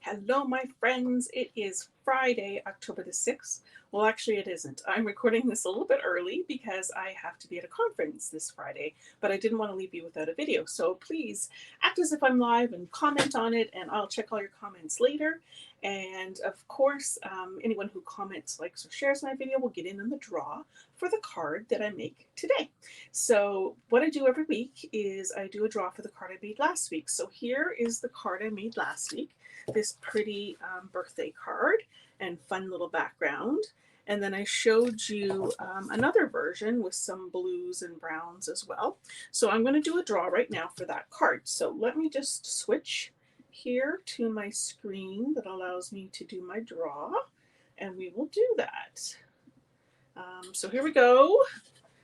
Hello, my friends. It is Friday, October the 6th. Well, actually, it isn't. I'm recording this a little bit early because I have to be at a conference this Friday, but I didn't want to leave you without a video. So please act as if I'm live and comment on it, and I'll check all your comments later. And of course, anyone who comments, likes, or shares my video will get in the draw for the card that I make today. So what I do every week is I do a draw for the card I made last week. So here is the card I made last week. This pretty birthday card and fun little background. And then I showed you another version with some blues and browns as well. So I'm going to do a draw right now for that card. So let me just switch here to my screen that allows me to do my draw, and we will do that. So here we go.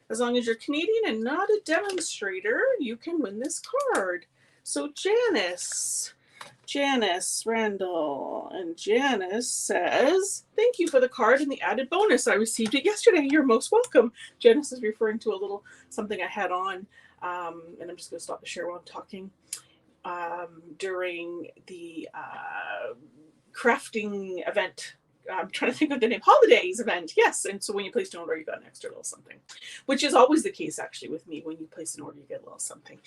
As long as you're Canadian and not a demonstrator, you can win this card. So Janice Randall, and Janice says, thank you for the card and the added bonus. I received it yesterday. You're most welcome. Janice is referring to a little something I had on, and I'm just going to stop the share while I'm talking, during the crafting event. I'm trying to think of the name, holidays event. Yes. And so when you place an order, you got an extra little something, which is always the case actually with me. When you place an order, you get a little something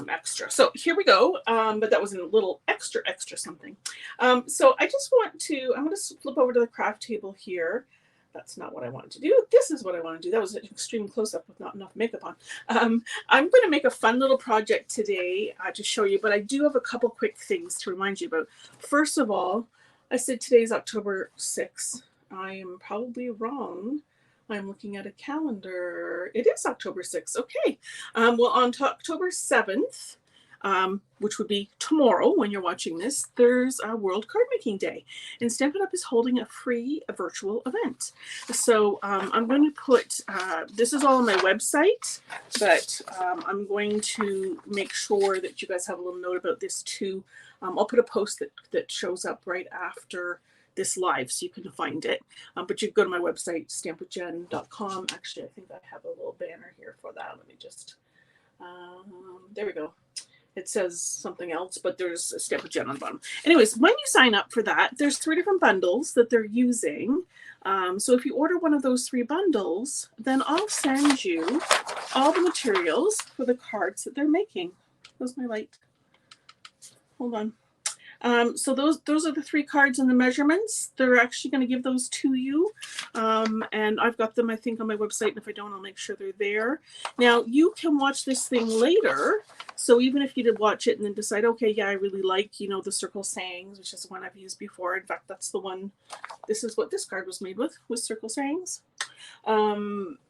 extra. So here we go. But that was a little extra something. So I just want to, I'm going to flip over to the craft table here. That's not what I wanted to do. This is what I want to do. That was an extreme close-up with not enough makeup on. I'm going to make a fun little project today to show you, but I do have a couple quick things to remind you about. First of all, I said today's October 6th. I am probably wrong. I'm looking at a calendar. It is October 6th. Okay. Well, on October 7th, which would be tomorrow when you're watching this, there's a World Card Making Day. And Stampin' Up! Is holding a free virtual event. So I'm going to put, this is all on my website, but I'm going to make sure that you guys have a little note about this too. I'll put a post that shows up right after this live so you can find it. But you can go to my website, stampwithjen.com. Actually, I think I have a little banner here for that. Let me just, there we go. It says something else, but there's a Stamp with Jen on the bottom. Anyways, when you sign up for that, there's 3 different bundles that they're using. So if you order one of those 3 bundles, then I'll send you all the materials for the cards that they're making. Where's my light? Hold on. So those are the 3 cards and the measurements. They're actually going to give those to you. And I've got them, I think, on my website. And if I don't, I'll make sure they're there. Now, you can watch this thing later. So even if you did watch it and then decide, okay, yeah, I really like, the circle sayings, which is the one I've used before. In fact, that's the one, this is what this card was made with circle sayings.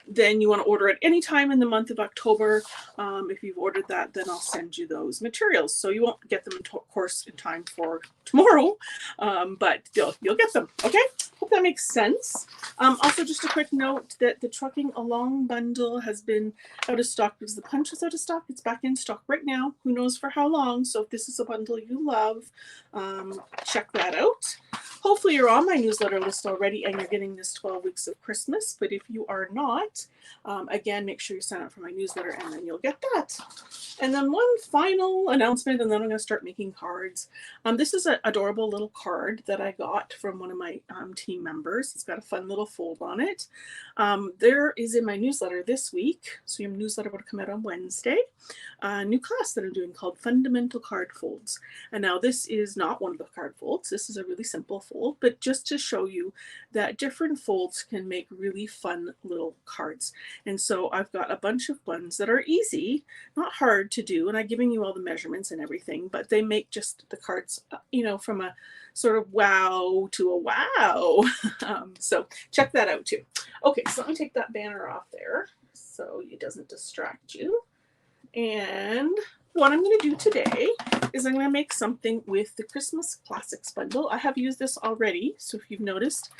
Then you want to order it anytime in the month of October. If you've ordered that, then I'll send you those materials. So you won't get them, of course, in time for tomorrow, but you'll get them. Okay, hope that makes sense. Also, just a quick note that the Trucking Along bundle has been out of stock because the punch is out of stock. It's back in stock right now. Who knows for how long? So if this is a bundle you love, check that out. Hopefully you're on my newsletter list already and you're getting this 12 weeks of Christmas. But if you are not, again, make sure you sign up for my newsletter and then you'll get that. And then one final announcement, and then I'm going to start making cards. This is an adorable little card that I got from one of my team members. It's got a fun little fold on it. There is in my newsletter this week, so your newsletter would come out on Wednesday, a new class that I'm doing called Fundamental Card Folds. And now this is not one of the card folds. This is a really simple fold, but just to show you that different folds can make really fun little cards. And so I've got a bunch of ones that are easy, not hard to do, and I'm giving you all the measurements and everything, but they make just the cards, from a sort of wow to a wow. So check that out too. Okay, so let me take that banner off there so it doesn't distract you. And what I'm going to do today is I'm going to make something with the Christmas Classics bundle. I have used this already, so if you've noticed,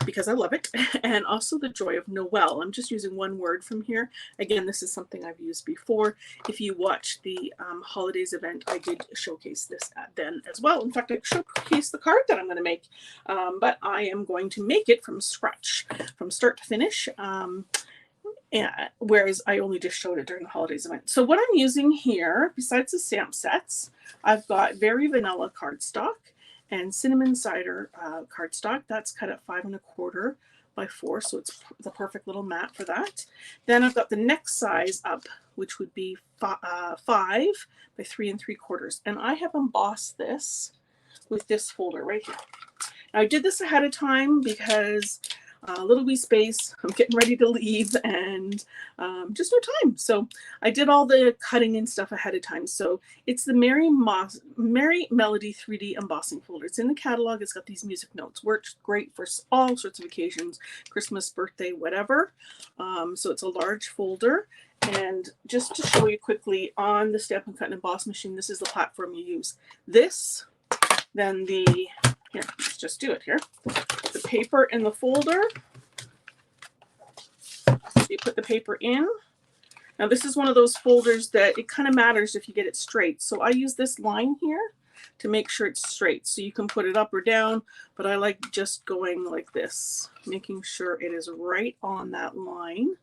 because I love it, and also the Joy of Noel. I'm just using one word from here. Again, this is something I've used before. If you watch the holidays event, I did showcase this then as well. In fact, I showcased the card that I'm going to make, but I am going to make it from scratch, from start to finish. Whereas I only just showed it during the holidays event. So what I'm using here, besides the stamp sets, I've got very vanilla cardstock, and cinnamon cider cardstock. That's cut at 5 1/4 by 4, so it's the perfect little mat for that. Then I've got the next size up, which would be 5 by 3 3/4, and I have embossed this with this folder right here. Now, I did this ahead of time because little wee space, I'm getting ready to leave, and just no time. So I did all the cutting and stuff ahead of time. So it's the Merry Melody 3D embossing folder. It's in the catalog. It's got these music notes. Works great for all sorts of occasions, Christmas, birthday, whatever. So it's a large folder. And just to show you quickly, on the Stampin' Cut and Emboss machine, this is the platform you use. This, then here, let's just do it here. The paper in the folder. So you put the paper in. Now this is one of those folders that it kind of matters if you get it straight. So I use this line here to make sure it's straight. So you can put it up or down, but I like just going like this, making sure it is right on that line.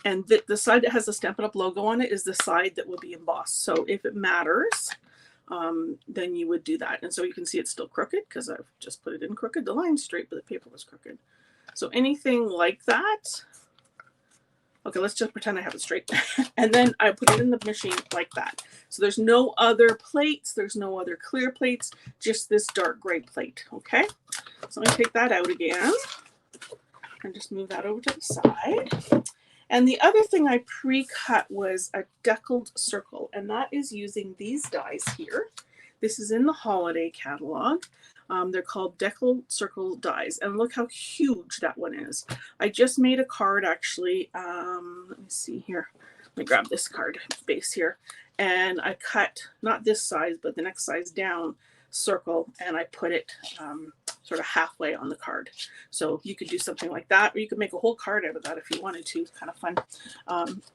And the side that has the Stampin' Up! Logo on it is the side that will be embossed. So if it matters, then you would do that. And so you can see it's still crooked because I've just put it in crooked. The line's straight, but the paper was crooked. So anything like that. Okay, let's just pretend I have it straight. And then I put it in the machine like that. So there's no other plates. There's no other clear plates, just this dark gray plate. Okay, so I'm going to take that out again and just move that over to the side. And the other thing I pre-cut was a deckled circle, and that is using these dies here. This is in the holiday catalog. They're called deckled circle dies, and look how huge that one is. I just made a card actually. Let me see here. Let me grab this card base here, and I cut not this size, but the next size down circle, and I put it sort of halfway on the card. So you could do something like that, or you could make a whole card out of that if you wanted to. It's kind of fun.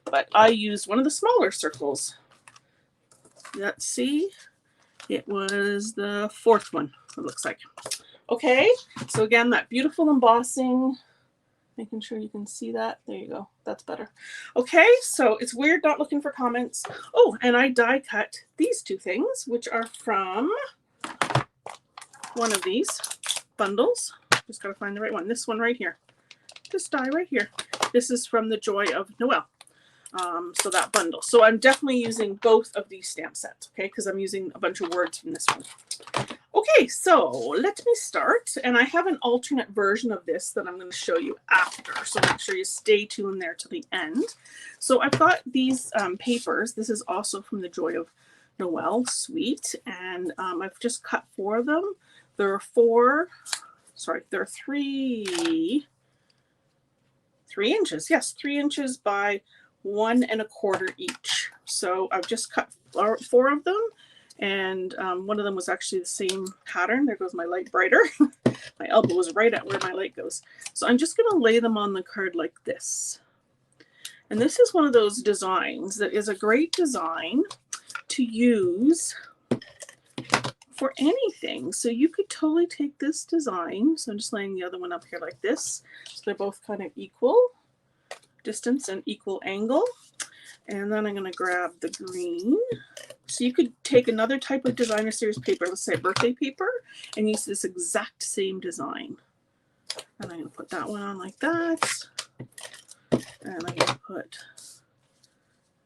But I used one of the smaller circles. Let's see. It was the 4th one, it looks like. Okay, so again, that beautiful embossing. Making sure you can see that. There you go. That's better. Okay, so it's weird not looking for comments. Oh, and I die cut these 2 things, which are from one of these bundles. Just got to find the right one. This one right here. This die right here. This is from the Joy of Noel. So that bundle. So I'm definitely using both of these stamp sets, okay, because I'm using a bunch of words from this one. Okay, so let me start. And I have an alternate version of this that I'm going to show you after. So make sure you stay tuned there to the end. So I've got these papers. This is also from the Joy of Noel suite. And I've just cut 4 of them. There are 3 inches. Yes, 3 inches by 1 1/4 each. So I've just cut 4 of them, and one of them was actually the same pattern. There goes my light brighter. My elbow was right at where my light goes. So I'm just going to lay them on the card like this. And this is one of those designs that is a great design to use for anything. So you could totally take this design. So I'm just laying the other one up here like this. So they're both kind of equal distance and equal angle. And then I'm going to grab the green. So you could take another type of designer series paper, let's say birthday paper, and use this exact same design. And I'm going to put that one on like that. And I'm going to put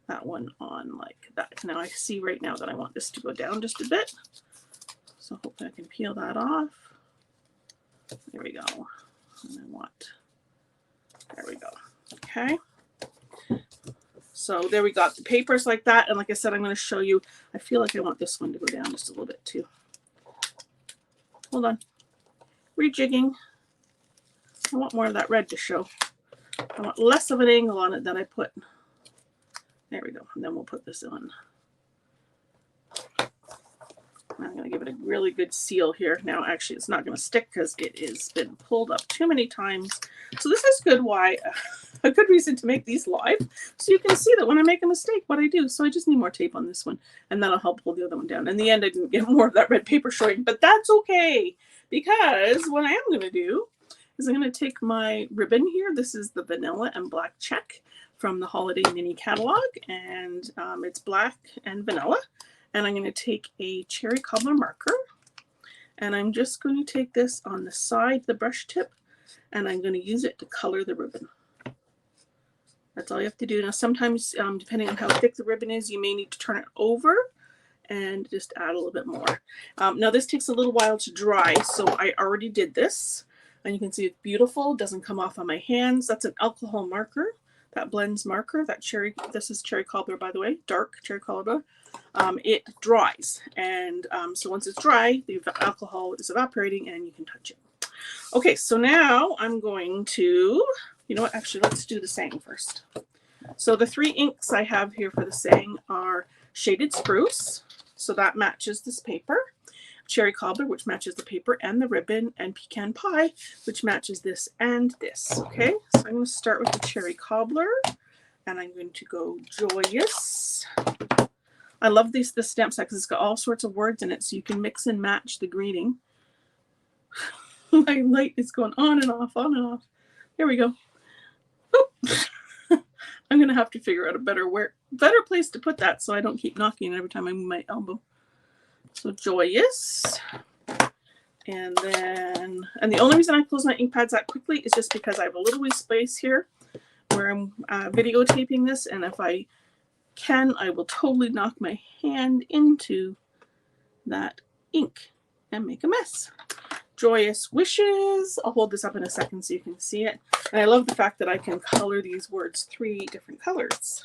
that one on like that. Now I see right now that I want this to go down just a bit. So hopefully I can peel that off. There we go. And there we go. Okay. So there we got the papers like that. And like I said, I'm going to show you, I feel like I want this one to go down just a little bit too. Hold on. Rejigging. I want more of that red to show. I want less of an angle on it than I put. There we go. And then we'll put this on. I'm going to give it a really good seal here. Now, actually, it's not going to stick because it has been pulled up too many times. So this is good. A good reason to make these live, so you can see that when I make a mistake, what I do. So I just need more tape on this one, and that'll help pull the other one down. In the end, I didn't get more of that red paper showing, but that's okay, because what I am going to do is I'm going to take my ribbon here. This is the vanilla and black check from the Holiday Mini Catalog, and it's black and vanilla. And I'm going to take a cherry cobbler marker, and I'm just going to take this on the side, the brush tip, and I'm going to use it to color the ribbon. That's all you have to do. Now sometimes, depending on how thick the ribbon is, you may need to turn it over and just add a little bit more. Now this takes a little while to dry, so I already did this. And you can see it's beautiful, it doesn't come off on my hands. That's an alcohol marker, that blends marker, that cherry, this is cherry cobbler by the way, dark cherry cobbler. It dries, and so once it's dry, the alcohol is evaporating and you can touch it. Okay, so now I'm going to, you know what, actually let's do the saying first. So the 3 inks I have here for the saying are Shaded Spruce, so that matches this paper, Cherry Cobbler, which matches the paper and the ribbon, and Pecan Pie, which matches this and this. Okay, so I'm going to start with the Cherry Cobbler, and I'm going to go Joyous. I love this stamp set because it's got all sorts of words in it, so you can mix and match the greeting. My light is going on and off, on and off. There we go. I'm going to have to figure out a better place to put that so I don't keep knocking every time I move my elbow. So Joyous. And the only reason I close my ink pads that quickly is just because I have a little wee space here where I'm videotaping this, and if I can, I will totally knock my hand into that ink and make a mess. Joyous Wishes. I'll hold this up in a second so you can see it. And I love the fact that I can color these words 3 different colors.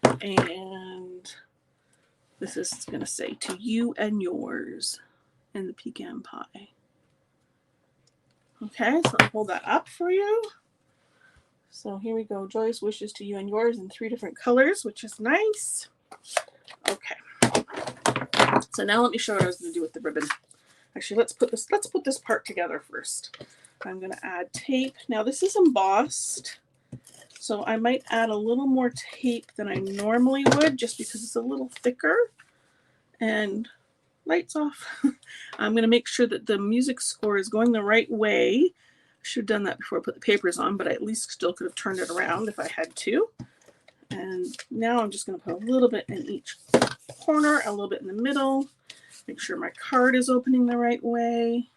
And this is going to say to you and yours in the Pecan Pie. Okay, so I'll hold that up for you. So here we go. Joyous Wishes to you and yours in 3 different colors, which is nice. Okay. So now let me show you what I was going to do with the ribbon. Actually, let's put this part together first. I'm going to add tape. Now this is embossed, so I might add a little more tape than I normally would just because it's a little thicker. And lights off. I'm going to make sure that the music score is going the right way. I should have done that before I put the papers on, but I at least still could have turned it around if I had to. And now I'm just going to put a little bit in each corner, a little bit in the middle. Make sure my card is opening the right way.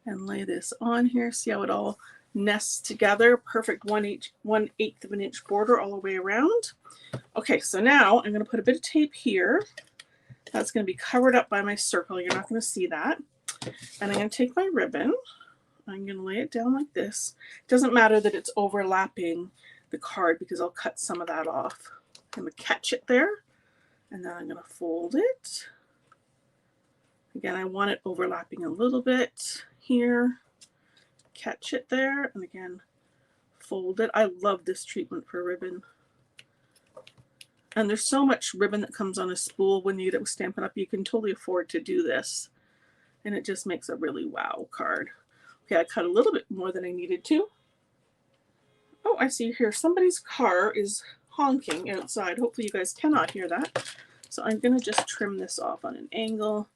And lay this on here. See how it all nests together. Perfect 1/8 of an inch border all the way around. Okay, so now I'm going to put a bit of tape here. That's going to be covered up by my circle. You're not going to see that. And I'm going to take my ribbon. I'm going to lay it down like this. It doesn't matter that it's overlapping the card because I'll cut some of that off. I'm going to catch it there. And then I'm going to fold it. Again, I want it overlapping a little bit here. Catch it there. And again, fold it. I love this treatment for ribbon. And there's so much ribbon that comes on a spool when you get it with Stampin' Up! You can totally afford to do this. And it just makes a really wow card. Okay, I cut a little bit more than I needed to. Oh, I see here somebody's car is honking outside. Hopefully you guys cannot hear that. So I'm going to just trim this off on an angle.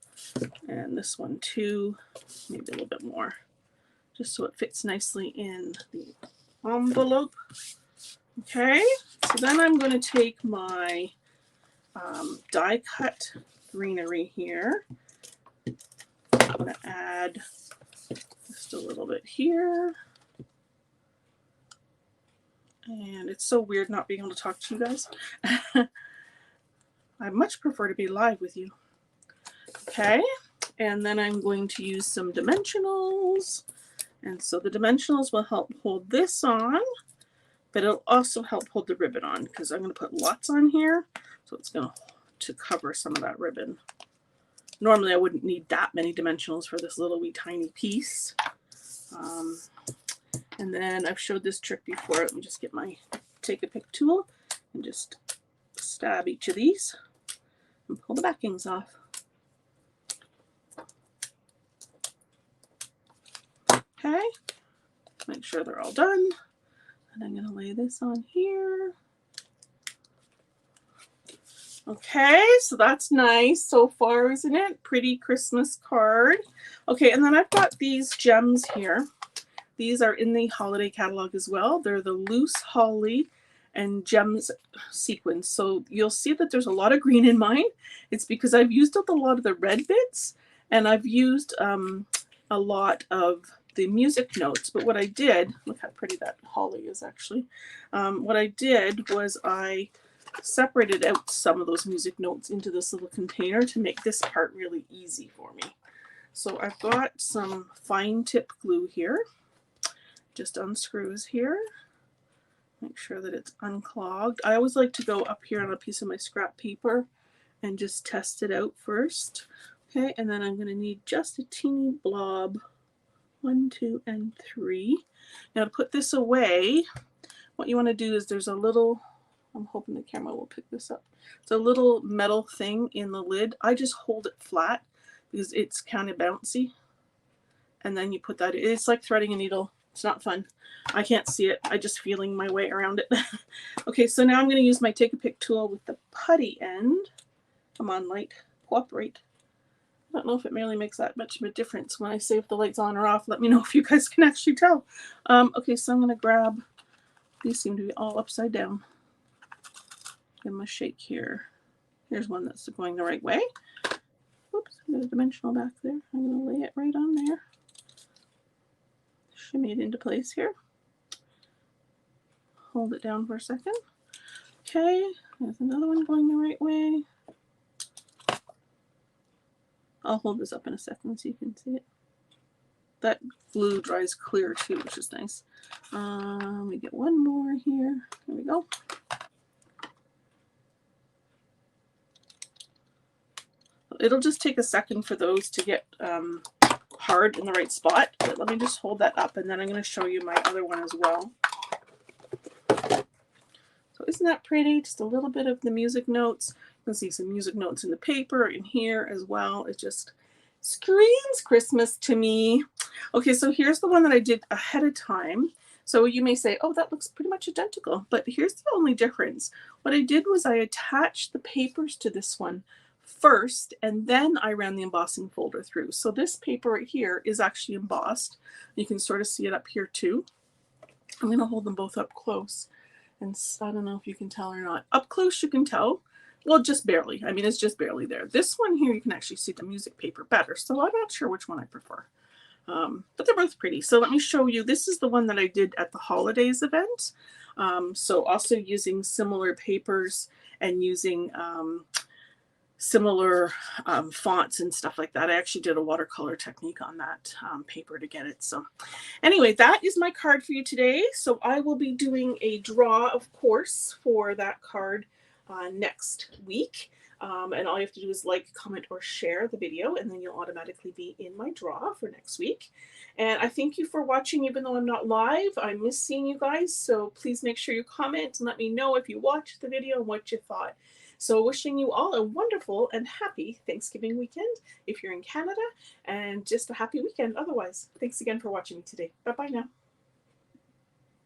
And this one too, maybe a little bit more. Just so it fits nicely in the envelope. Okay, so then I'm going to take my die cut greenery here. I'm going to add just a little bit here. And it's so weird not being able to talk to you guys. I much prefer to be live with you. Okay, and then I'm going to use some dimensionals. And so the dimensionals will help hold this on, but it'll also help hold the ribbon on because I'm going to put lots on here. So it's going to cover some of that ribbon. Normally I wouldn't need that many dimensionals for this little wee tiny piece. And then I've showed this trick before. Let me just get my take a pick tool and just stab each of these and pull the backings off. Okay, make sure they're all done. And I'm going to lay this on here. Okay, so that's nice so far, isn't it? Pretty Christmas card. Okay, and then I've got these gems here. These are in the holiday catalog as well. They're the loose holly and gems sequins. So you'll see that there's a lot of green in mine. It's because I've used up a lot of the red bits, and I've used a lot of the music notes. But what I did, look how pretty that holly is actually. What I did was I separated out some of those music notes into this little container to make this part really easy for me. So I've got some fine tip glue here, just unscrews here. Make sure that it's unclogged. I always like to go up here on a piece of my scrap paper and just test it out first. Okay, and then I'm going to need just a teeny blob. 1, 2, and 3. Now to put this away, what you want to do is there's a little, I'm hoping the camera will pick this up. It's a little metal thing in the lid. I just hold it flat because it's kind of bouncy. And then you put that, it's like threading a needle. It's not fun. I can't see it. I'm just feeling my way around it. Okay, so now I'm going to use my Take a Pick tool with the putty end. Come on, light, cooperate. I don't know if it really makes that much of a difference when I say if the light's on or off. Let me know if you guys can actually tell. Okay, so I'm going to grab, these seem to be all upside down. Give them a shake here. Here's one that's going the right way. Oops, there's a dimensional back there. I'm going to lay it right on there. Shimmy it into place here. Hold it down for a second. Okay, there's another one going the right way. I'll hold this up in a second so you can see it. That glue dries clear too, which is nice. Let me get one more here. There we go. It'll just take a second for those to get hard in the right spot. But let me just hold that up, and then I'm going to show you my other one as well. So isn't that pretty? Just a little bit of the music notes. You can see some music notes in the paper in here as well. It just screams Christmas to me. Okay, so here's the one that I did ahead of time. So you may say, oh, that looks pretty much identical. But here's the only difference. What I did was I attached the papers to this one first, and then I ran the embossing folder through. So this paper right here is actually embossed. You can sort of see it up here too. I'm going to hold them both up close. And I don't know if you can tell or not. Up close you can tell. Well, just barely. I mean, it's just barely there. This one here, you can actually see the music paper better. So I'm not sure which one I prefer. But they're both pretty. So let me show you. This is the one that I did at the holidays event. So also using similar papers and using similar fonts and stuff like that. I actually did a watercolor technique on that paper to get it. So anyway, that is my card for you today. So I will be doing a draw, of course, for that card next week. And all you have to do is like, comment, or share the video, and then you'll automatically be in my draw for next week. And I thank you for watching, even though I'm not live. I miss seeing you guys, so please make sure you comment and let me know if you watched the video and what you thought. So wishing you all a wonderful and happy Thanksgiving weekend if you're in Canada, and just a happy weekend otherwise. Thanks again for watching me today. Bye-bye now.